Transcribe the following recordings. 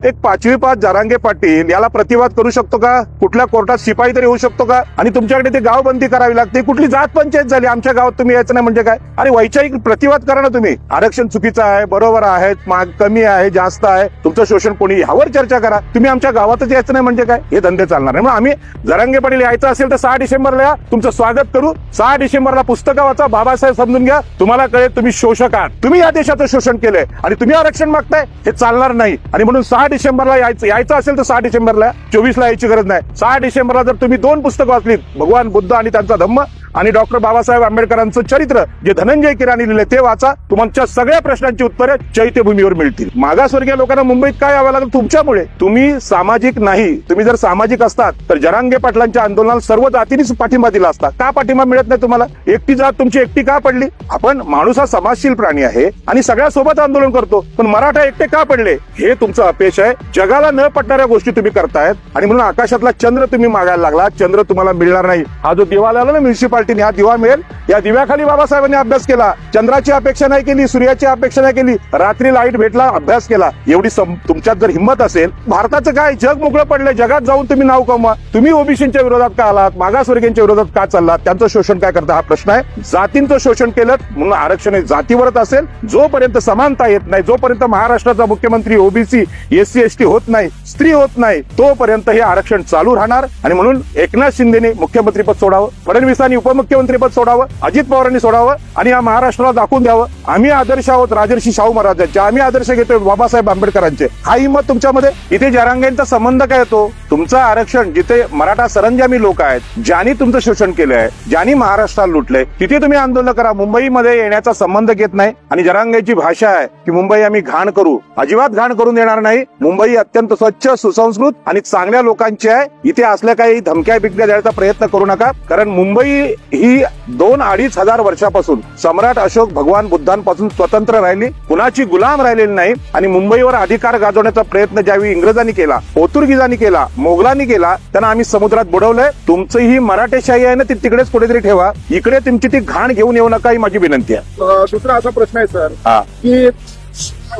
एक 5वी पास जरांगे पाटील याला प्रतिवाद करू शकतो का? कुठल्या कोर्टात शिपाई तरी होऊ शकतो का? आणि तुमच्याकडे ते गाव बंदी करावी लागते. कुठली जात पंचायत झाली? आमच्या गावात तुम्ही यायचं नाही म्हणजे काय? अरे वैचारिक प्रतिवाद करा ना तुम्ही. आरक्षण चुकीचं आहे, बरोबर आहे, माग कमी आहे, जास्त आहे, तुमचं शोषण कोणी, यावर चर्चा करा. तुम्ही आमच्या गावातच यायचं नाही म्हणजे काय? हे धंदे चालणार नाही. मग आम्ही जरांगे पाटील यायचं असेल तर 6 डिसेंबरला या, तुमचं स्वागत करू. 6 डिसेंबरला पुस्तकं वाचा, बाबासाहेब समजून घ्या, तुम्हाला कळेल तुम्ही शोषक आहात, तुम्ही या देशाचं शोषण केलंय आणि तुम्ही आरक्षण मागताय. हे चालणार नाही. आणि म्हणून 6 डिसेंबरला यायचं असेल तर 6 डिसेंबरला, 24ला यायची गरज नाही. 6 डिसेंबरला जर तुम्ही 2 पुस्तकं वाचलीत, भगवान बुद्ध आणि त्यांचा धम्म आणि डॉक्टर बाबासाहेब आंबेडकरांचं चरित्र जे धनंजय किराणी लिहिले ते वाचा. तुमच्या सगळ्या प्रश्नांची उत्तरे चैत्यभूमीवर मिळतील. मागासवर्गीय लोकांना मुंबईत काय यावं लागलं? तुमच्यामुळे. तुम्ही सामाजिक नाही. तुम्ही जर सामाजिक असतात तर जरांगे पाटलांच्या आंदोलनाला सर्व जातींनीच पाठिंबा दिला असता. का पाठिंबा मिळत नाही तुम्हाला? एकटी जात तुमची एकटी का पडली? आपण माणूस हा समाजशील प्राणी आहे आणि सगळ्या सोबत आंदोलन करतो, पण मराठा एकटे का पडले? हे तुमचं अपयश आहे. जगाला न पटणाऱ्या गोष्टी तुम्ही करतायत आणि म्हणून आकाशातला चंद्र तुम्ही मागायला लागला. चंद्र तुम्हाला मिळणार नाही. हा जो दिवा लावला ना म्युन्सिपाल्टीने, हा दिवा मिळेल. या दिव्याखाली बाबासाहेबांनी अभ्यास केला. चंद्राची अपेक्षा नाही केली, सूर्याची अपेक्षा नाही केली, रात्री लाईट भेटला, अभ्यास केला. एवढी तुमच्यात जर हिंमत असेल, भारताचं काय, जग मोकळं पडलंय, जगात जाऊन तुम्ही नाव कमवा. तुम्ही ओबीसीच्या विरोधात का आलात? मागासवर्गीयांच्या विरोधात का चाललात? त्यांचं शोषण काय करता? हा प्रश्न आहे. जातींचं शोषण केलं म्हणून आरक्षण हे जातीवरच असेल. जोपर्यंत समानता येत नाही, जोपर्यंत महाराष्ट्राचा मुख्यमंत्री ओबीसी, एससी एसटी होत नाही, स्त्री होत नाही, तोपर्यंत हे आरक्षण चालू राहणार. आणि म्हणून एकनाथ शिंदेने मुख्यमंत्रीपद सोडावं, फडणवीसांनी उपमुख्यमंत्रीपद सोडावं, अजित पवारांनी सोडावं आणि या महाराष्ट्राला दाखवून द्यावं आम्ही आदर्श आहोत राजर्षी शाहू महाराजांचे, आम्ही आदर्श घेतोय बाबासाहेब आंबेडकरांचे. हा हिंमत तुमच्यामध्ये. इथे जरांगेंचा संबंध काय येतो? तुमचं आरक्षण जिथे मराठा सरंजामी लोक आहेत, ज्यांनी तुमचं शोषण केलं आहे, ज्यांनी महाराष्ट्राला लुटलंय, तिथे तुम्ही आंदोलन करा. मुंबईमध्ये येण्याचा संबंध घेत नाही. आणि जरांगेंची भाषा आहे की मुंबई आम्ही घाण करू. अजिबात घाण करून देणार नाही. मुंबई अत्यंत स्वच्छ, सुसंस्कृत आणि चांगल्या लोकांची आहे. इथे असल्या काही धमक्या बिकड्या द्यायचा प्रयत्न करू नका. कारण मुंबई ही 2-2.5 हजार वर्षापासून सम्राट अशोक भगवान बुद्धांपासून स्वतंत्र राहिली, कुणाची गुलाम राहिलेली नाही. आणि मुंबईवर अधिकार गाजवण्याचा प्रयत्न ज्यावेळी इंग्रजांनी केला, पोर्तुगीजांनी केला, मोगलांनी केला, त्यांना आम्ही समुद्रात बुडवलंय. तुमचं ही मराठेशाही आहे ना, ती तिकडेच कुठेतरी ठेवा. इकडे तुमची ती घाण घेऊन येऊ नका, ही माझी विनंती आहे. दुसरा असा प्रश्न आहे सर की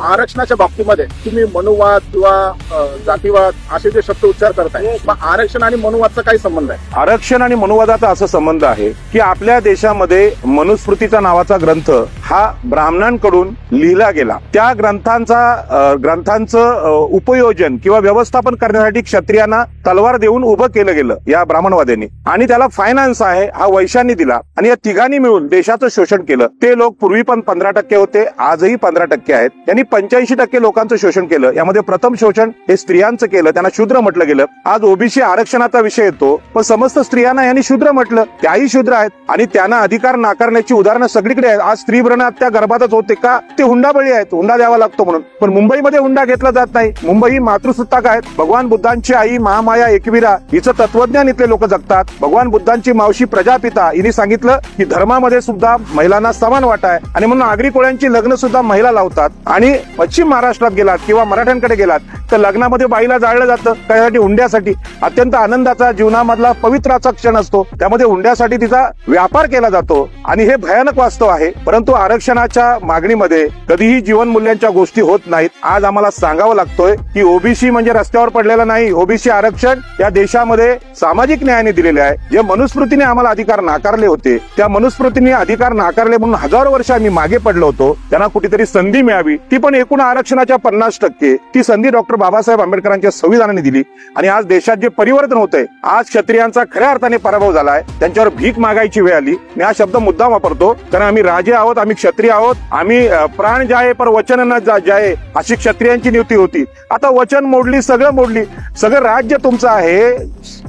आरक्षणाच्या बाबतीमध्ये तुम्ही मनुवाद किंवा जातीवाद असे जे शब्द उच्चार करताय, मग आरक्षण आणि मनुवादचा काय संबंध आहे? आरक्षण आणि मनुवादाचा असा संबंध आहे की आपल्या देशामध्ये मनुस्मृतीचा नावाचा ग्रंथ हा ब्राह्मणांकडून लिहिला गेला. त्या ग्रंथांचं उपयोजन किंवा व्यवस्थापन करण्यासाठी क्षत्रियांना तलवार देऊन उभं केलं गेलं या ब्राह्मणवाद्यांनी. आणि त्याला फायनान्स आहे हा वैश्यांनी दिला. आणि या तिघांनी मिळून देशाचं शोषण केलं. ते लोक पूर्वी पण 15% होते, आजही 15% आहेत. त्यांनी 85% लोकांचं शोषण केलं. यामध्ये प्रथम शोषण हे स्त्रियांचं केलं, त्यांना शूद्र म्हटलं गेलं. आज ओबीसी आरक्षणाचा विषय येतो, पण समस्त स्त्रियांना यांनी शूद्र म्हटलं. त्याही शूद्र आहेत आणि त्यांना अधिकार नाकारण्याची उदाहरणं सगळीकडे आहेत. आज स्त्री भ्रूण हत्या गर्भातच होते का? ते हुंडाबळी आहेत, हुंडा द्यावा लागतो म्हणून. पण मुंबईमध्ये हुंडा घेतला जात नाही. मुंबई ही मातृसत्ताक आहेत. भगवान बुद्धांची आई महामाया एकविरा हिचं तत्वज्ञान इथले लोक जगतात. भगवान बुद्धांची मावशी प्रजापिता हिने सांगितलं की धर्मामध्ये सुद्धा महिलांना समान वाटा आहे आणि म्हणून आगरी कोळ्यांची लग्न सुद्धा महिला लावतात. आणि पश्चिम महाराष्ट्रात गेलात किंवा मराठ्यांकडे गेलात तर लग्नामध्ये बाईला जाळलं जातं त्यासाठी, हुंड्यासाठी. अत्यंत आनंदाचा जीवनामधला पवित्राचा क्षण असतो, त्यामध्ये हुंड्यासाठी तिचा व्यापार केला जातो. आणि हे भयानक वास्तव आहे. परंतु आरक्षणाच्या मागणीमध्ये कधीही जीवन मूल्यांच्या गोष्टी होत नाहीत. आज आम्हाला सांगावं लागतोय की ओबीसी म्हणजे रस्त्यावर पडलेला नाही. ओबीसी आरक्षण या देशामध्ये सामाजिक न्यायाने दिलेले आहे. जे मनुस्मृतीने आम्हाला अधिकार नाकारले होते, त्या मनुस्मृतीने अधिकार नाकारले म्हणून हजारो वर्ष आम्ही मागे पडलो होतो. त्यांना कुठेतरी संधी मिळावी, ती पण एकूण आरक्षणाच्या 50%. ती संधी डॉक्टर बाबासाहेब आंबेडकरांच्या संविधानाने दिली. आणि आज देशात जे परिवर्तन होतंय, आज क्षत्रियांचा खऱ्या अर्थाने पराभव झालाय. त्यांच्यावर भीक मागायची वेळ आली. मी हा शब्द मुद्दाम वापरतो कारण आम्ही राजे आहोत, आम्ही क्षत्रिय आहोत. आम्ही प्राण जाये पर वचन न जाये अशी क्षत्रियांची नियुक्ती होती. आता वचन मोडली, सगळं मोडली. सगळं राज्य तुमचं आहे.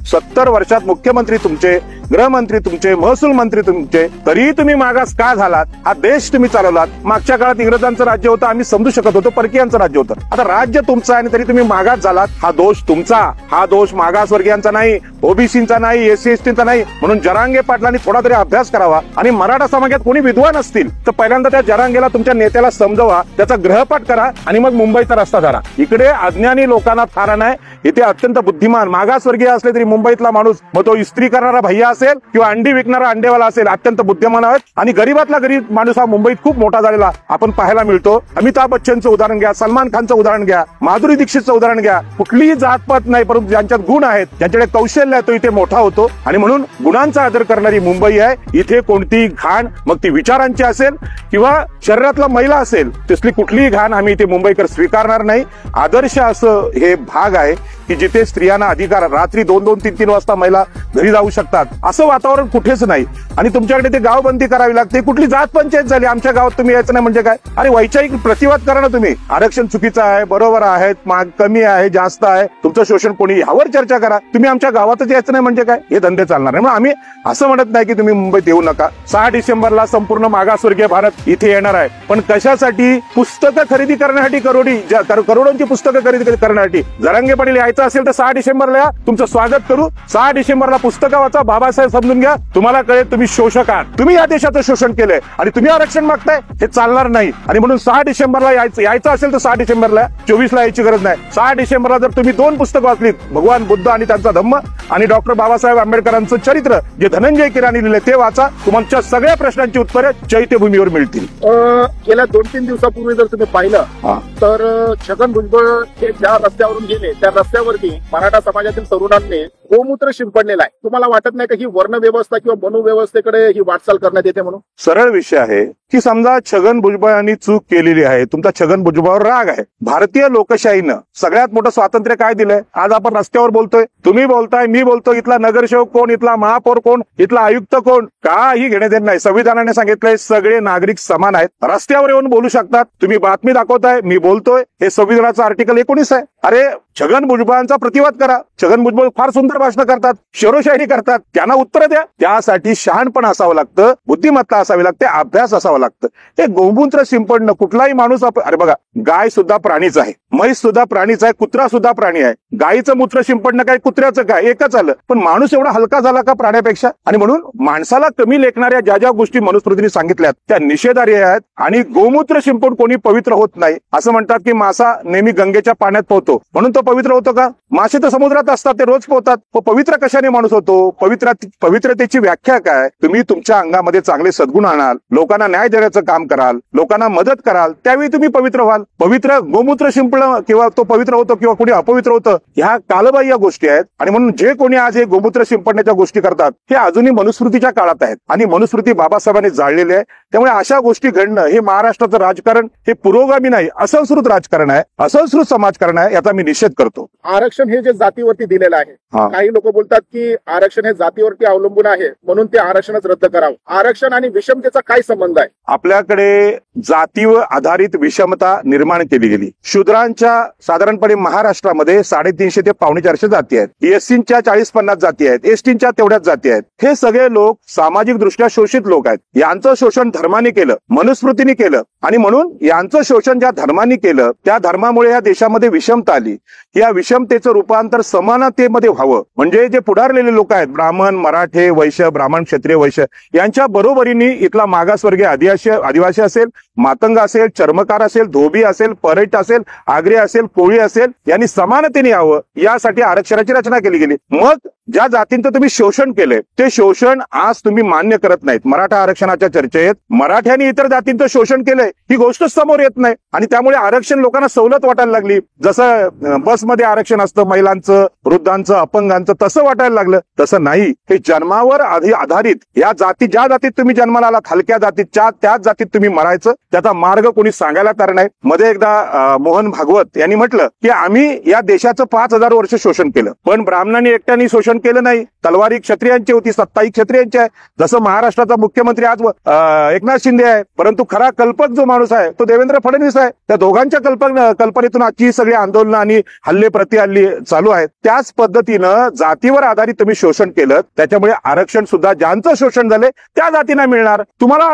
70 वर्षात मुख्यमंत्री तुमचे, गृहमंत्री तुमचे, महसूल मंत्री तुमचे, तरीही तुम्ही मागास का झालात? हा देश तुम्ही चालवलात. मागच्या काळात इंग्रजांचं राज्य होतं, आम्ही समजू शकत होतो, परकीयांचं राज्य होतं. आता राज्य तुमचं आहे आणि तरी तुम्ही मागास झालात. हा दोष तुमचा. हा दोष मागासवर्गीयांचा नाही, ओबीसीचा नाही, एससी एसटीचा नाही. म्हणून जरांगे पाटलांनी थोडा तरी अभ्यास करावा. आणि मराठा समाजात कोणी विद्वान असतील तर पहिल्यांदा त्या जरांगेला, तुमच्या नेत्याला समजवा, त्याचा गृहपाठ करा आणि मग मुंबईचा रस्ता धरा. इकडे अज्ञानी लोकांना थारा नाही. इथे अत्यंत बुद्धिमान मागासवर्गीय असले तरी मुंबईतला माणूस, मग तो इस्त्री करणारा भैया असेल किंवा अंडी विकणारा अंडेवाला असेल, अत्यंत बुद्धिमान आहेत. आणि गरीबातला गरीब माणूस हा मुंबईत खूप मोठा झालेला आपण पाहायला मिळतो. अमिताभ बच्चनचं उदाहरण घ्या, सलमान खानचं उदाहरण घ्या, माधुरी दीक्षितचं उदाहरण घ्या. कुठलीही जातपात नाही, परंतु ज्यांच्यात गुण आहेत, ज्यांच्याकडे कौशल्य आहे, तो इथे मोठा होतो. आणि म्हणून गुणांचा आदर करणारी मुंबई आहे. इथे कोणतीही घाण, मग ती विचारांची असेल किंवा शरीरातला मैला असेल, तसली कुठलीही घाण आम्ही इथे मुंबईकर स्वीकारणार नाही. आदर्श असं हे भाग आहे की जिथे स्त्रियांना अधिकार, रात्री 2-2, 3-3 वाजता महिला घरी जाऊ शकतात, असं वातावरण कुठेच नाही. आणि तुमच्याकडे ते गावबंदी करावी लागते. कुठली जात पंचायत झाली, आमच्या गावात तुम्ही यायचं नाही म्हणजे काय? अरे वैचारिक प्रतिवाद करा ना तुम्ही. आरक्षण चुकीचं आहे, बरोबर आहे, माग कमी आहे, जास्त आहे, तुमचं शोषण कोणी, यावर चर्चा करा. तुम्ही आमच्या गावातच यायचं नाही म्हणजे काय? हे धंदे चालणार नाही. मग आम्ही असं म्हणत नाही की तुम्ही मुंबईत येऊ नका. 6 डिसेंबरला संपूर्ण मागासवर्गीय भारत इथे येणार आहे. पण कशासाठी? पुस्तकं खरेदी करण्यासाठी, करोडोंची पुस्तकं खरेदी करण्यासाठी. जरांगे पाटील यायचं असेल तर 6 डिसेंबरला या, तुमचं स्वागत करू. 6 डिसेंबरला पुस्तकं वाचा, बाबासाहेब समजून घ्या, तुम्हाला कळेल तुम्ही शोषक आहात, तुम्ही या देशाचं शोषण केलंय आणि तुम्ही आरक्षण मागताय. हे चालणार नाही. आणि म्हणून 6 डिसेंबरला यायचं असेल तर 6 डिसेंबरला, 24ला यायची गरज नाही. 6 डिसेंबरला जर तुम्ही 2 पुस्तकं वाचलीत, भगवान बुद्ध आणि त्यांचा धम्म आणि डॉक्टर बाबासाहेब आंबेडकरांचं चरित्र जे धनंजय कीरानी लिहिले ते वाचा. तुमच्या सगळ्या प्रश्नांची उत्तरे चैत्यभूमीवर मिळतील. गेल्या 2-3 दिवसापूर्वी जर तुम्ही पाहिलं तर छगन भुजबळ हे ज्या रस्त्यावरून गेले त्या रस्त्यावरती मराठा समाजातील तरुणांनी गोमूत्र शिंपडलेला आहे. तुम्हाला वाटत नाही का ही वर्ण व्यवस्था किंवा मनुव्यवस्थेकडे ही वाटचाल करण्यात येते म्हणून? सरळ विषय आहे की समजा छगन भुजबळांनी चूक केलेली आहे, तुमचा छगन भुजबळावर राग आहे. भारतीय लोकशाहीनं सगळ्यात मोठं स्वातंत्र्य काय दिलंय? आज आपण रस्त्यावर बोलतोय, तुम्ही बोलताय, मी बोलतो, इथला नगरसेवक कोण, इथला महापौर कोण, इथला आयुक्त कोण, काही घेणे देत नाही. संविधानाने सांगितलंय सगळे नागरिक समान आहेत, रस्त्यावर येऊन बोलू शकतात. तुम्ही बातमी दाखवताय, मी बोलतोय, हे संविधानाचं आर्टिकल 19 आहे. अरे छगन भुजबळांचा प्रतिवाद करा. छगन भुजबळ फार सुंदर भाषण करतात, शेरोशायरी करतात, त्यांना उत्तर द्या. त्यासाठी शहाणपण असावं लागतं, बुद्धिमत्ता असावी लागते, अभ्यास असावा लागतं. हे गोमूत्र शिंपडणं कुठलाही माणूस, अरे बघा, गाय सुद्धा प्राणीच आहे, म्हैस सुद्धा प्राणीच आहे, कुत्रा सुद्धा प्राणी आहे. गायीचं मूत्र शिंपडणं काय, कुत्र्याचं काय, एकच आलं. पण माणूस एवढा हलका झाला का प्राण्यापेक्षा? आणि म्हणून माणसाला कमी लेखणाऱ्या ज्या ज्या गोष्टी मनुस्मृतीने सांगितल्यात त्या निषेधार्ह आहेत. आणि गोमूत्र शिंपडून कोणी पवित्र होत नाही. असं म्हणतात की मासा नेहमी गंगेच्या पाण्यात पोहतो म्हणून तो पवित्र होतो का? मासे तर समुद्रात असतात, ते रोज पोहतात. पवित्र कशाने माणूस होतो? पवित्रतेची व्याख्या काय? तुम्ही तुमच्या अंगामध्ये चांगले सद्गुण आणाल, लोकांना न्याय देण्याचं काम कराल, लोकांना मदत कराल, त्यावेळी तुम्ही पवित्र व्हाल. पवित्र गोमूत्र शिंपडणं किंवा तो पवित्र होतो किंवा कोणी अपवित्र होतं, ह्या कालबाह्य गोष्टी आहेत. आणि म्हणून जे कोणी आज हे गोमूत्र शिंपडण्याच्या गोष्टी करतात हे अजूनही मनुस्मृतीच्या काळात आहेत आणि मनुस्मृती बाबासाहेबांनी जाळलेली आहे. त्यामुळे अशा गोष्टी घडणं हे महाराष्ट्राचं राजकारण हे पुरोगामी नाही, असंस्कृत राजकारण आहे, असंस्कृत समाजकारण आहे. याचा मी निषेध करतो. आरक्षण हे जे जातीवरती दिलेलं आहे, काही लोक बोलतात की आरक्षण हे जातीवरती अवलंबून आहे म्हणून ते आरक्षणच रद्द करावं. आरक्षण आणि विषमतेचा काय संबंध आहे? आपल्याकडे जातीवर आधारित विषमता निर्माण केली गेली. शूद्रांच्या साधारणपणे महाराष्ट्रामध्ये 350 ते 450 जाती आहेत. एससींच्या 40-50 जाती आहेत. एसटींच्या तेवढ्याच जाती आहेत. हे सगळे लोक सामाजिक दृष्ट्या शोषित लोक आहेत. यांचं शोषण धर्माने केलं, मनुस्मृतीने केलं. आणि म्हणून यांचं शोषण ज्या धर्माने केलं त्या धर्मामुळे या देशामध्ये विषमता आली. या विषमतेचं रूपांतर समानतेमध्ये व्हावं म्हणजे जे पुढारलेले लोक आहेत, ब्राह्मण, मराठे, वैश्य, ब्राह्मण, क्षत्रिय, वैश्य, यांच्या बरोबरीने इथला मागासवर्गीय आदिवासी असेल, मातंग असेल, चर्मकार असेल, धोबी असेल, परैट असेल, आगरी असेल, कोळी असेल, यांनी समानतेने यावं यासाठी आरक्षणाची रचना केली गेली. मग ज्या जातींचं तुम्ही शोषण केलंय ते शोषण आज तुम्ही मान्य करत नाहीत. मराठा आरक्षणाच्या चर्चेत मराठ्यांनी इतर जातींचं शोषण केलंय ही गोष्ट समोर येत नाही आणि त्यामुळे आरक्षण लोकांना सवलत वाटायला लागली. जसं बसमध्ये आरक्षण असतं महिलांचं, वृद्धांचं, अपंगांचं, तसं वाटायला लागलं. तसं नाही. हे जन्मावर आधारित या जाती, ज्या जातीत तुम्ही जन्माला आलात, हलक्या जातीच्या, त्याच जातीत तुम्ही मरायचं. त्याचा मार्ग कोणी सांगायला तयार नाही. मध्ये एकदा मोहन भागवत यांनी म्हटलं की आम्ही या देशाचं 5000 वर्ष शोषण केलं, पण ब्राह्मणांनी एकट्याने शोषण केलं नाही. तलवारी क्षत्रियांची होती, सत्ताही क्षत्रियांची आहे. जसं महाराष्ट्राचा मुख्यमंत्री आज एकनाथ शिंदे आहे, परंतु खरा कल्पक जो माणूस आहे तो देवेंद्र फडणवीस आहे. त्या दोघांच्या कल्पनेतून आजची सगळी आंदोलनं आणि हल्ले प्रतिहल्ले चालू आहेत. त्याच पद्धतीनं जातीवर आधारित तुम्ही शोषण केलं, त्याच्यामुळे आरक्षण सुद्धा ज्यांचं शोषण झाले त्या जातींना मिळणार. तुम्हाला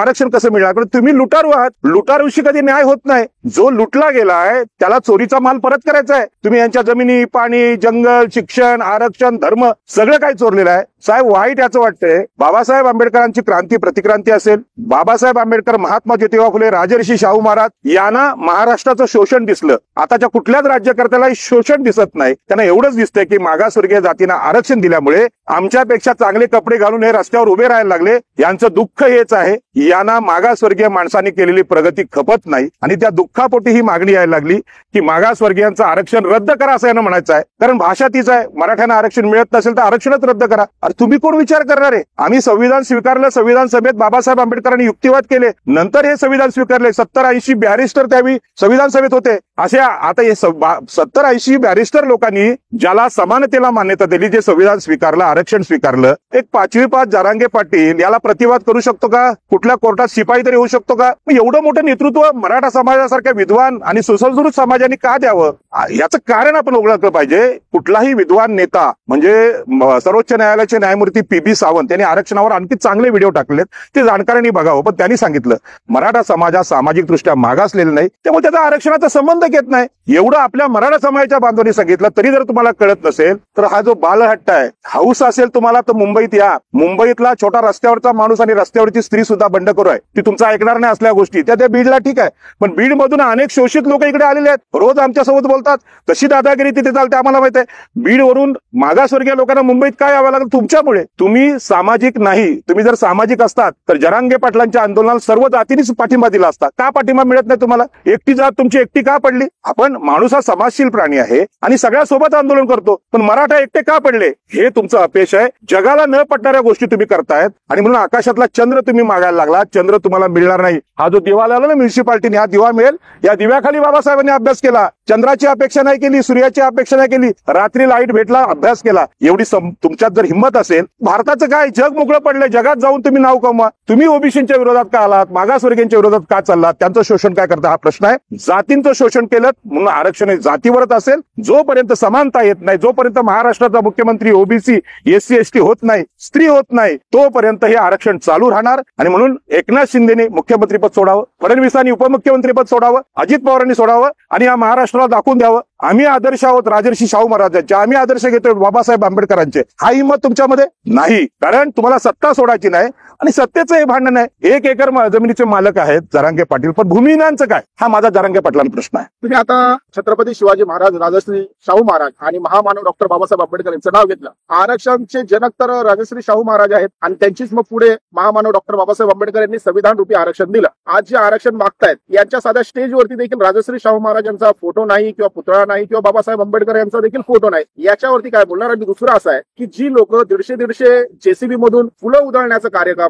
आरक्षण कसं मिळणार? पण तुम्ही लुटारू आहात. लुटारूशी कधी न्याय होत नाही. जो लुटला गेलाय त्याला चोरीचा माल परत करायचा आहे. तुम्ही यांच्या जमिनी, पाणी, जंगल, शिक्षण, आरक्षण, धर्म सगळं काही चोरलेलं आहे. साहेब वाईट याचं वाटतंय, बाबासाहेब आंबेडकरांची क्रांती प्रतिक्रांती असेल, बाबासाहेब आंबेडकर, महात्मा ज्योतिबा फुले, राजर्षी शाहू महाराज यांना महाराष्ट्राचं शोषण दिसलं. आताच्या कुठल्याच राज्यकर्त्याला शोषण दिसत नाही. त्यांना एवढंच दिसतंय की मागासवर्गीय जातींना आरक्षण दिल्यामुळे आमच्यापेक्षा चांगले कपडे घालून हे रस्त्यावर उभे राहायला लागले. यांचं दुःख हेच आहे, यांना मागासवर्गीय माणसांनी केलेली प्रगती खपत नाही आणि त्या दुःखापोटी ही मागणी यायला लागली की मागासवर्गीयांचं आरक्षण रद्द करा असं यांना म्हणायचं आहे. कारण भाषा तीच आहे, मराठ्यांना आरक्षण मिळत नसेल तर आरक्षणच रद्द करा. अरे तुम्ही कोण विचार करणार आहे? आम्ही संविधान स्वीकारलं, संविधान सभेत बाबासाहेब आंबेडकरांनी युक्तिवाद केले, नंतर हे संविधान स्वीकारले. 70-80 बॅरिस्टर त्यावेळी संविधान सभेत होते. असे आता हे 70-80 बॅरिस्टर लोकांनी ज्याला समानतेला मान्यता दिली, जे संविधान स्वीकारलं, आरक्षण स्वीकारलं, एक 5वी पास जरांगे पाटील याला प्रतिवाद करू शकतो का? कुठल्या कोर्टात शिपाई तरी होऊ शकतो का? एवढं मोठं नेतृत्व मराठा समाजासारख्या विद्वान आणि सुसंस्कृत समाजाने का द्यावं? याचं कारण आपण ओळखलं पाहिजे. कुठलाही विद्वान नेता म्हणजे सर्वोच्च न्यायालयाचे न्यायमूर्ती PB सावंत यांनी आरक्षणावर आणखी चांगले व्हिडिओ टाकलेत, ते जाणकारांनी बघावं. पण त्यांनी सांगितलं मराठा समाज हा सामाजिक दृष्ट्या मागासलेला नाही, त्यामुळे त्याचा आरक्षणाचा संबंध घेत नाही. एवढं आपल्या मराठा समाजाच्या बांधवांनी सांगितलं तरी जर तुम्हाला कळत नसेल तर हा जो बालहट्ट आहे, हाऊस असेल तुम्हाला तर मुंबईत या. मुंबईतला छोटा रस्त्यावरचा माणूस आणि रस्त्यावरची स्त्री सुद्धा बंडखोर आहे. ती तुमचं ऐकणार नाही असल्या गोष्टी. त्या बीडला ठीक आहे, पण बीड मधून अनेक शोषित लोक इकडे आलेले आहेत, रोज आमच्या सोबत बोलतात. कशी दादागिरी तिथे चालते आम्हाला माहित आहे. बीड वरून मागासवर्गीय लोकांना मुंबईत काय यावं लागलं? तुमच्यामुळे. तुम्ही सामाजिक नाही. तुम्ही जर सामाजिक असतात तर जरांगे पाटलांच्या आंदोलनाला सर्व जातींनीच पाठिंबा दिला असता. का पाठिंबा मिळत नाही तुम्हाला? एकटी जात तुमची एकटी का पडली? आपण माणूस हा समाजशील प्राणी आहे आणि सगळ्यासोबत आंदोलन करतो, पण मराठा एकटे का पडले? हे तुमचं अपयश आहे. जगाला न पटणाऱ्या गोष्टी तुम्ही करतायत आणि म्हणून आकाशातला चंद्र तुम्ही मागायला लागला. चंद्र तुम्हाला मिळणार नाही. हा जो दिवा लावला ना म्युन्सिपाल्टीने, हा दिवा मिळेल. या दिव्याखाली बाबासाहेबांनी अभ्यास केला. चंद्राची अपेक्षा नाही केली, सूर्याची अपेक्षा नाही केली, रात्री लाईट भेटला, अभ्यास केला. एवढी तुमच्यात जर हिंमत असेल, भारताचं काय, जग मोकळं पडलंय, जगात जाऊन तुम्ही नाव कमवा. तुम्ही ओबीसीच्या विरोधात का आलात? मागासवर्गीयांच्या विरोधात का चाललात? त्यांचं शोषण काय करता हा प्रश्न आहे. जातींचं शोषण केलं म्हणून आरक्षण जातीवरच असेल. जोपर्यंत समानता येत नाही, जोपर्यंत महाराष्ट्राचा मुख्यमंत्री ओबीसी SC ST होत नाही, स्त्री होत नाही, तोपर्यंत हे आरक्षण चालू राहणार. आणि म्हणून एकनाथ शिंदेने मुख्यमंत्रीपद सोडावं, फडणवीसांनी उपमुख्यमंत्रीपद सोडावं, अजित पवारांनी सोडावं आणि या महाराष्ट्राला दाखवून द्यावं आम्ही आदर्श आहोत राजर्षी शाहू महाराजांचे, आम्ही आदर्श घेतोय बाबासाहेब आंबेडकरांचे. हा हिंमत तुमच्यामध्ये नाही, कारण तुम्हाला सत्ता सोडायची नाही आणि सत्तेचं हे भांडण आहे. 1 एकर जमिनीचे मालक आहेत जरांगे पाटील, पण भूमिहीनांचं काय? हा माझा जरांगे पाटलांचा प्रश्न आहे. तुम्ही आता छत्रपती शिवाजी महाराज, राजश्री शाहू महाराज आणि महामानव डॉक्टर बाबासाहेब आंबेडकर यांचं नाव घेतलं. आरक्षणचे जनक तर राजश्री शाहू महाराज आहेत आणि त्यांचीच मग पुढे महामानव डॉक्टर बाबासाहेब आंबेडकर यांनी संविधान रूपी आरक्षण दिलं. आज जे आरक्षण मागतायत यांच्या साध्या स्टेजवरती देखील राजश्री शाहू महाराजांचा फोटो नाही किंवा पुतळा नाही किंवा बाबासाहेब आंबेडकर यांचा देखील फोटो नाही. याच्यावरती काय बोलणार? आणि दुसरं असं आहे की जी लोक 150 JCB मधून फुलं उधळण्याचं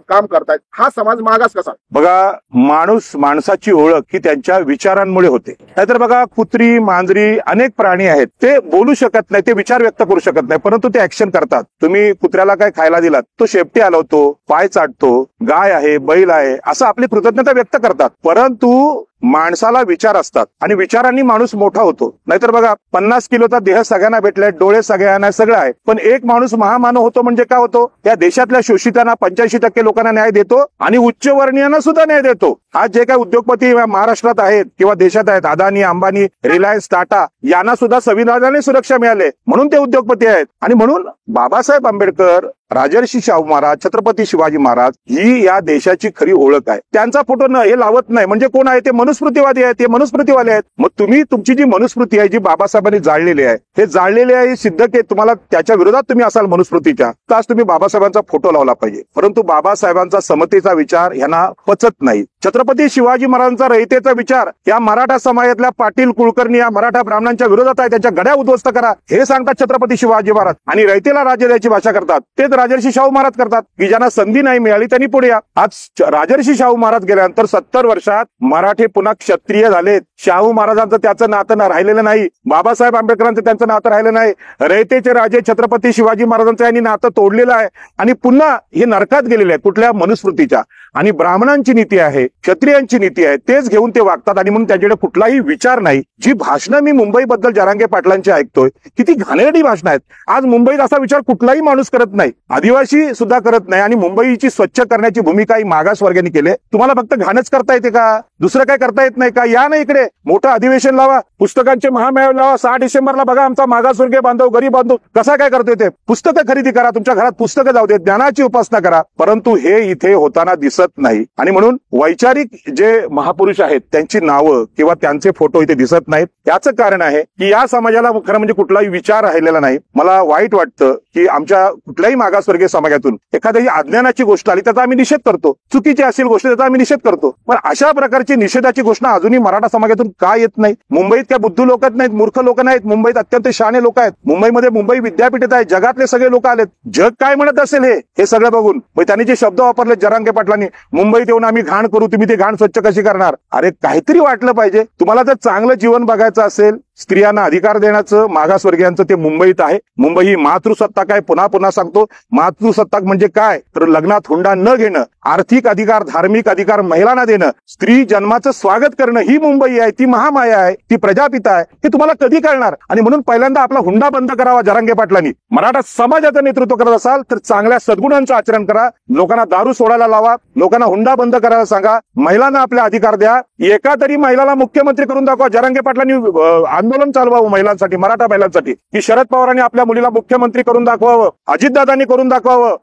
काम करतायत, हा समाज मागास कसा? बघा, माणसाची ओळख ही त्यांच्या विचारांमुळे होते. नाहीतर बघा, कुत्री, मांजरी, अनेक प्राणी आहेत, ते बोलू शकत नाही, ते विचार व्यक्त करू शकत नाही, परंतु ते ऍक्शन करतात. तुम्ही कुत्र्याला काय खायला दिलात, तो शेपटी हलवतो, पाय चाटतो, गाय आहे, बैल आहे, असं आपली कृतज्ञता व्यक्त करतात. परंतु माणसाला विचार असतात आणि विचारांनी माणूस मोठा होतो. नाहीतर बघा, 50 किलोचा देह सगळ्यांना भेटलाय, डोळे सगळ्यांना, सगळं आहे, पण एक माणूस महामानव होतो म्हणजे काय होतो? त्या देशातल्या शोषितांना 85% लोकांना न्याय देतो आणि उच्चवर्णीयांना सुद्धा न्याय देतो. आज जे काही उद्योगपती महाराष्ट्रात आहेत किंवा देशात आहेत, अदानी, अंबानी, रिलायन्स, टाटा, यांना सुद्धा संविधानाने सुरक्षा मिळाली म्हणून ते उद्योगपती आहेत. आणि म्हणून बाबासाहेब आंबेडकर, राजर्षी शाहू महाराज, छत्रपती शिवाजी महाराज ही या देशाची खरी ओळख आहे. त्यांचा फोटो हे लावत नाही म्हणजे कोण आहे? ते मनुस्मृतीवादी आहेत, ते मनुस्मृतीवाले आहेत. मग तुम्ही तुमची जी मनुस्मृती आहे, जी बाबासाहेबांनी जाळलेली आहे, हे जाळलेले आहे सिद्ध के तुम्हाला त्याच्या विरोधात तुम्ही असाल मनुस्मृतीच्या, तर आज तुम्ही बाबासाहेबांचा फोटो लावला पाहिजे. परंतु बाबासाहेबांचा समतेचा विचार यांना पचत नाही. छत्रपती शिवाजी महाराजांचा रयतेचा विचार या मराठा समाजातल्या पाटील, कुलकर्णी या मराठा ब्राह्मणांच्या विरोधात आहे. त्यांच्या गड्या उद्ध्वस्त करा हे सांगतात छत्रपती शिवाजी महाराज, आणि रयतेला राज्य द्यायची भाषा करतात. तेच राजर्षी शाहू महाराज करतात की ज्यांना संधी नाही मिळाली त्यांनी पुढे या. आज राजर्षी शाहू महाराज गेल्यानंतर 70 वर्षात मराठे पुन्हा क्षत्रिय झालेत. शाहू महाराजांचं त्याचं नातं राहिलेलं नाही, बाबासाहेब आंबेडकरांचं त्यांचं नातं राहिलं नाही. रयतेचे राजे छत्रपती शिवाजी महाराजांचं यांनी नातं तोडलेलं आहे आणि पुन्हा हे नरकात गेलेले आहे कुठल्या मनुस्मृतीच्या. आणि ब्राह्मणांची नीती आहे क्षत्रियांची नीती आहे तेच घेऊन ते वागतात आणि म्हणून त्यांच्याकडे कुठलाही विचार नाही. जी भाषणं मी मुंबईबद्दल जरांगे पाटलांची ऐकतोय किती घाणेरडी भाषणं आहेत. आज मुंबईत असा विचार कुठलाही माणूस करत नाही, आदिवासी सुद्धा करत नाही आणि मुंबईची स्वच्छ करण्याची भूमिका ही मागासवर्गीयांनी केली. तुम्हाला फक्त घाणच करता येते का? दुसरं काय करता येत नाही का? या ना इकडे, मोठं अधिवेशन लावा, पुस्तकांचे महामेळावे लावा. 6 डिसेंबरला बघा आमचा मागासवर्गीय बांधव, गरीब बांधव कसा काय करतोय ते. पुस्तकं खरेदी करा, तुमच्या घरात पुस्तकं जाऊ दे, ज्ञानाची उपासना करा, परंतु हे इथे होताना दिसत नाही. आणि म्हणून वैचारिक जे महापुरुष आहेत त्यांची नावं किंवा त्यांचे फोटो इथे दिसत नाहीत. याचं कारण आहे की या समाजाला खरं म्हणजे कुठलाही विचार राहिलेला नाही. मला वाईट वाटतं की आमच्या कुठल्याही मागासवर्गीय समाजातून एखादी अज्ञानाची गोष्ट आली त्याचा आम्ही निषेध करतो, चुकीची असेल गोष्ट त्याचा आम्ही निषेध करतो, पण अशा प्रकारची निषेधाची घोषणा अजूनही मराठा समाजातून का येत नाही? मुंबईत काय बुद्धू लोक नाहीत, मूर्ख लोक नाहीत, मुंबईत अत्यंत शहाणे लोक आहेत. मुंबईमध्ये मुंबई विद्यापीठात आहे, जगातले सगळे लोक आलेत. जग काय म्हणत असेल हे सगळं बघून मग त्यांनी जे शब्द वापरले जरांगे पाटलांनी, मुंबईत येऊन आम्ही घाण करू, तुम्ही ते घाण स्वच्छ कशी करणार? अरे काहीतरी वाटलं पाहिजे. तुम्हाला जर चांगलं जीवन बघायचं असेल, स्त्रियांना अधिकार देण्याचं, मागासवर्गीयांचं, ते मुंबईत आहे. मुंबई ही मातृसत्ताक आहे. पुन्हा पुन्हा सांगतो, मातृसत्ताक म्हणजे काय तर लग्नात हुंडा न घेणं, आर्थिक अधिकार, धार्मिक अधिकार महिलांना देणं, स्त्री जन्माचं स्वागत करणं, ही मुंबई आहे, ती महामाया आहे, ती प्रजापिता आहे. हे तुम्हाला कधी कळणार? आणि म्हणून पहिल्यांदा आपला हुंडा बंद करावा जरांगे पाटलांनी. मराठा समाजाचं नेतृत्व करत असाल तर चांगल्या सद्गुणांचं आचरण करा, लोकांना दारू सोडायला लावा, लोकांना हुंडा बंद करायला सांगा, महिलांना आपले अधिकार द्या. एका तरी महिलाला मुख्यमंत्री करून दाखवा. जरांगे पाटलांनी आंदोलन चालवावं महिलांसाठी, मराठा महिलांसाठी, की शरद पवारांनी आपल्या मुलीला मुख्यमंत्री करून दाखवावं, अजितदादांनी करून दाखवावं,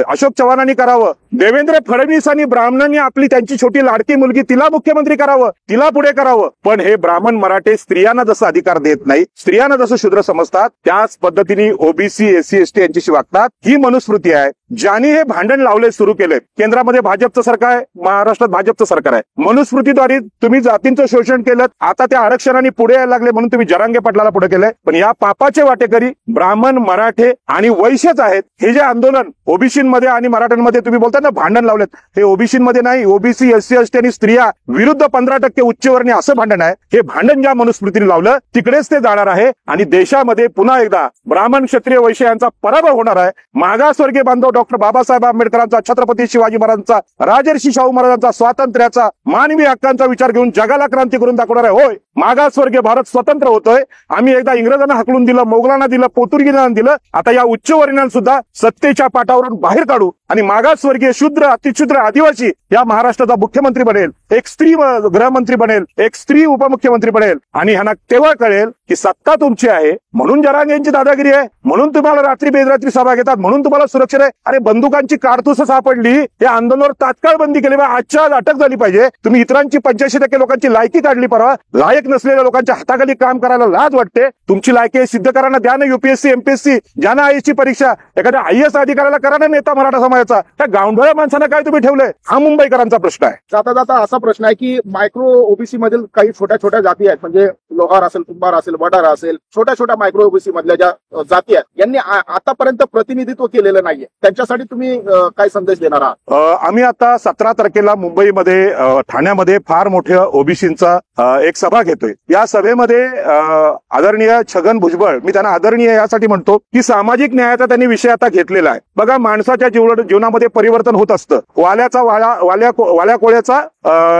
अशोक चव्हाणांनी करावं, देवेंद्र फडणवीसांनी, ब्राह्मणांनी आपली त्यांची छोटी लाडकी मुलगी तिला मुख्यमंत्री करावं, तिला पुढे करावं. पण हे ब्राह्मण मराठे स्त्रियांना जसं अधिकार देत नाही, स्त्रियांना जसं शूद्र समजतात, त्याच पद्धतीने ओबीसी, एससी, एसटी यांच्याशी वागतात. ही मनुस्मृती आहे. ज्यांनी हे भांडण लावले, सुरू केले, केंद्रामध्ये भाजपचं सरकार आहे, महाराष्ट्रात भाजपचं सरकार आहे. मनुस्मृतीद्वारे तुम्ही जातींचं शोषण केलं, आता त्या आरक्षणाने पुढे यायला लागले म्हणून तुम्ही जरांगे पाटलाला पुढे केलंय. पण या पापाचे वाटेकरी ब्राह्मण, मराठे आणि वैश्यच आहेत. हे जे आंदोलन ओबीसीमध्ये आणि मराठ्यांमध्ये तुम्ही बोलता ना भांडण लावलेत, हे ओबीसीमध्ये नाही, ओबीसी, एससी, एसटी आणि स्त्रिया विरुद्ध 15% उच्चवर्णीय असं भांडण आहे. हे भांडण ज्या मनुस्मृतीने लावलं तिकडेच ते जाणार आहे आणि देशामध्ये पुन्हा एकदा ब्राह्मण, क्षत्रिय, वैश्य यांचा पराभव होणार आहे. मागासवर्गीय बांधव डॉक्टर बाबासाहेब आंबेडकरांचा, छत्रपती शिवाजी महाराजांचा, राजर्षी शाहू महाराजांचा, स्वातंत्र्याचा, मानवी हक्कांचा विचार घेऊन जगाला क्रांती करून दाखवणार आहे. होय, मागासवर्गीय भारत स्वतंत्र होतोय. आम्ही एकदा इंग्रजांना हाकलून दिलं, मोगलांना दिलं, पोर्तुगीजांना दिलं, आता या उच्चवर्णीयांना सुद्धा सत्तेच्या पाठावरून बाहेर काढू आणि मागासवर्गीय, शूद्र, अतिशूद्र, आदिवासी या महाराष्ट्राचा मुख्यमंत्री बनेल, एक स्त्री गृहमंत्री बनेल, एक स्त्री उपमुख्यमंत्री बनेल. आणि ह्यांना तेव्हा कळेल की सत्ता तुमची आहे, म्हणून जरांगेंची दादागिरी आहे, म्हणून तुम्हाला रात्री बेदरात्री सभा घेतात, म्हणून तुम्हाला सुरक्षित आहे. अरे बंदुकांची कारतूस सापडली, या आंदोलनावर तात्काळ बंदी केली, आजच्या आज अटक झाली पाहिजे. तुम्ही इतरांची 85% लोकांची लायकी काढली, परवा लायक नसलेल्या लोकांच्या हाताखाली काम करायला लाज वाटते. तुमची लायकी सिद्ध करायला द्या ना, युपीएससी, एमपीएससी, ज्यांना आयएसची परीक्षा, एखाद्या आयएस अधिकाऱ्याला करा ना नेता मराठा समाजाचा. त्या गावंढळ्या माणसांना काय तुम्ही ठेवलंय? हा मुंबईकरांचा प्रश्न आहे. जाता जाता असा प्रश्न आहे की मायक्रो ओबीसी मधील काही छोट्या छोट्या जाती आहेत, म्हणजे लोहार असेल, कुंभार असेल, वडार असेल, छोट्या छोट्या मायक्रो ओबीसी मधल्या ज्या जाती आहेत, यांनी आतापर्यंत प्रतिनिधित्व केलेलं नाहीये. त्यांच्यासाठी तुम्ही काय संदेश देणार आहात? आम्ही आता 17 तारखेला मुंबईमध्ये, ठाण्यामध्ये फार मोठ्या ओबीसींचा एक सभा घेतोय. या सभेमध्ये आदरणीय छगन भुजबळ, मी त्यांना आदरणीय यासाठी म्हणतो की सामाजिक न्यायाचा त्यांनी विषय आता घेतलेला आहे. बघा, माणसाच्या जीवनामध्ये परिवर्तन होत असतं. वाल्या कोळ्याचा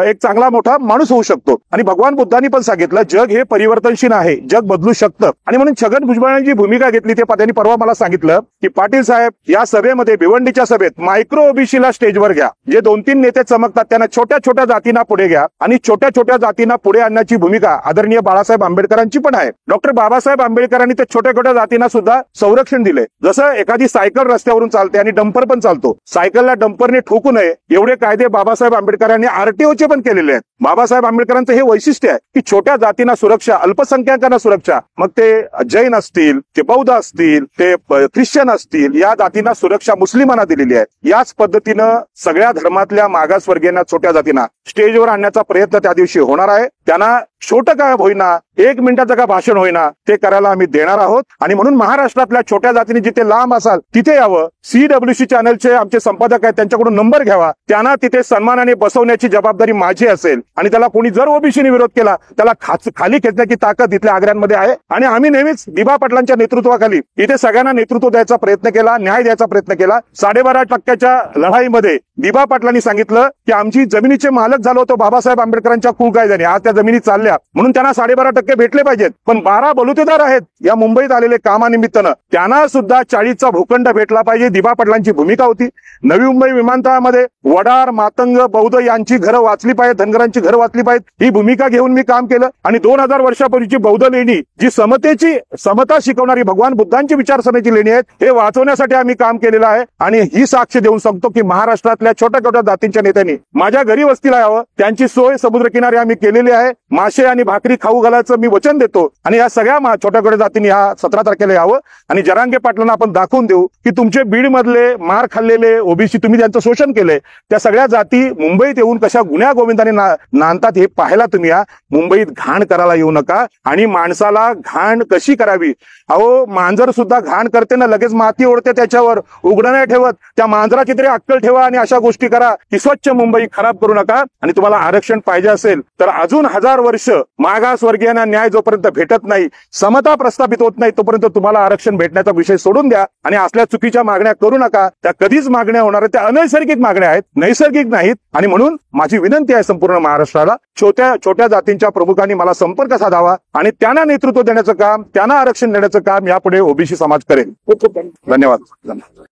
एक चांगला मोठा माणूस होऊ शकतो. आणि भगवान बुद्धांनी पण सांगितलं जग हे परिवर्तनशील आहे, जग बदलू शकतं. आणि म्हणून छगन भुजबळांनी जी भूमिका घेतली ते त्यांनी परवा मला सांगितलं की पाटील साहेब, या सभेमध्ये, भिवंडीच्या सभेत मायक्रो ओबीसीला स्टेजवर घ्या. जे 2-3 नेते चमकतात त्यांना छोट्या छोट्या जातींना पुढे घ्या आणि छोट्या छोट्या जातींना पुढे आणण्याची भूमिका आदरणीय बाळासाहेब आंबेडकरांची पण आहे. डॉक्टर बाबासाहेब आंबेडकरांनी त्या छोट्या छोट्या जातींना सुद्धा संरक्षण दिले. जसं एखादी सायकल रस्त्यावरून चालते आणि डंपर पण चालतो, सायकलला डंपरने ठोकू नये एवढे कायदे बाबासाहेब आंबेडकरांनी आरटीओचे पण केलेले आहेत. बाबासाहेब आंबेडकरांचं हे वैशिष्ट्य आहे की छोट्या जातींना सुरक्षा, अल्पसंख्याकांना सुरक्षा, मग ते जैन असतील, ते बौद्ध असतील, ते ख्रिश्चन असतील, या जातींना सुरक्षा मुस्लिमांना दिलेली आहे. याच पद्धतीनं सगळ्या धर्मातल्या मागासवर्गीयांना, छोट्या जातींना स्टेजवर आणण्याचा प्रयत्न त्या दिवशी होणार आहे. त्यांना छोटं काय होईना 1 मिनिटाचं का भाषण होईना ते करायला आम्ही देणार आहोत. आणि म्हणून महाराष्ट्रातल्या छोट्या जातीने जिथे लांब असाल तिथे यावं. CWC चॅनलचे आमचे संपादक आहेत त्यांच्याकडून नंबर घ्यावा. त्यांना तिथे सन्मानाने बसवण्याची जबाबदारी माझी असेल. आणि त्याला कोणी जर ओबीसीने विरोध केला त्याला खाली खेचण्याची ताकद इथल्या आग्र्यांमध्ये आहे. आणि आम्ही नेहमीच दिबा पाटलांच्या नेतृत्वाखाली इथे सगळ्यांना नेतृत्व द्यायचा प्रयत्न केला, न्याय द्यायचा प्रयत्न केला. 12.5% लढाईमध्ये दिबा पाटलांनी सांगितलं की आमची जमिनीचे मालक झालो होतो बाबासाहेब आंबेडकरांच्या कुळ कायद्याने, आज त्या जमिनी चालल्या म्हणून त्यांना 12.5% भेटले पाहिजेत. पण 12 बलुतेदार आहेत या मुंबईत आलेले कामानिमित्तानं, त्यांना सुद्धा 40चा भूखंड भेटला पाहिजे. दिबा पाटलांची भूमिका होती. नवी मुंबई विमानतळामध्ये वडार, मातंग, बौद्ध यांची घरं वाचली पाहिजेत, धनगरांची घरं वाचली पाहिजेत, ही भूमिका घेऊन मी काम केलं. आणि 2000 वर्षापूर्वीची बौद्ध लेणी जी समता शिकवणारी भगवान बुद्धांची विचारसरणीची लेणी आहेत, हे वाचवण्यासाठी आम्ही काम केलेलं आहे. आणि ही साक्ष देऊन सांगतो की महाराष्ट्रातल्या छोट्या छोट्या जातींच्या नेत्यांनी माझ्या घरी वस्तीला यावं. त्यांची सोय समुद्रकिनारी आम्ही केलेली आहे. मासे आणि भाकरी खाऊ घालायचं मी वचन देतो. आणि या सगळ्या छोट्या छोट्या जातींनी ह्या 17 तारखेला यावं. आणि जरांगे पाटलांना आपण दाखवून देऊ की तुमचे बीडमधले मार खाल्लेले ओबीसी, तुम्ही त्यांचं शोषण केलंय, त्या सगळ्या जाती मुंबईत येऊन कशा गुन्ह्या गोविंदाने नांदतात हे पाहायला तुम्ही या. मुंबईत घाण करायला येऊ नका. आणि माणसाला घाण कशी करावी, अहो मांजर सुद्धा घाण करते ना, लगेच माती ओढते त्याच्यावर, उघडं नाही ठेवत. त्या मांजराची तरी अक्कल ठेवा आणि अशा गोष्टी करा की स्वच्छ मुंबई खराब करू नका. आणि तुम्हाला आरक्षण पाहिजे असेल तर अजून 1000 वर्ष मागासवर्गीयांना न्याय जोपर्यंत भेटत नाही, समता प्रस्थापित होत नाही, तोपर्यंत तुम्हाला आरक्षण भेटण्याचा विषय सोडून द्या. आणि असल्या चुकीच्या मागण्या करू नका. त्या कधीच मागण्या होणार आहेत, त्या अनैसर्गिक मागण्या आहेत, नैसर्गिक नाहीत. आणि म्हणून माझी विनंती आहे संपूर्ण महाराष्ट्राला, छोट्या जातींच्या प्रमुखांनी मला संपर्क साधावा आणि त्यांना नेतृत्व देण्याचं काम, त्यांना आरक्षण देण्याचं काम यापुढे ओबीसी समाज करेल. खूप खूप धन्यवाद.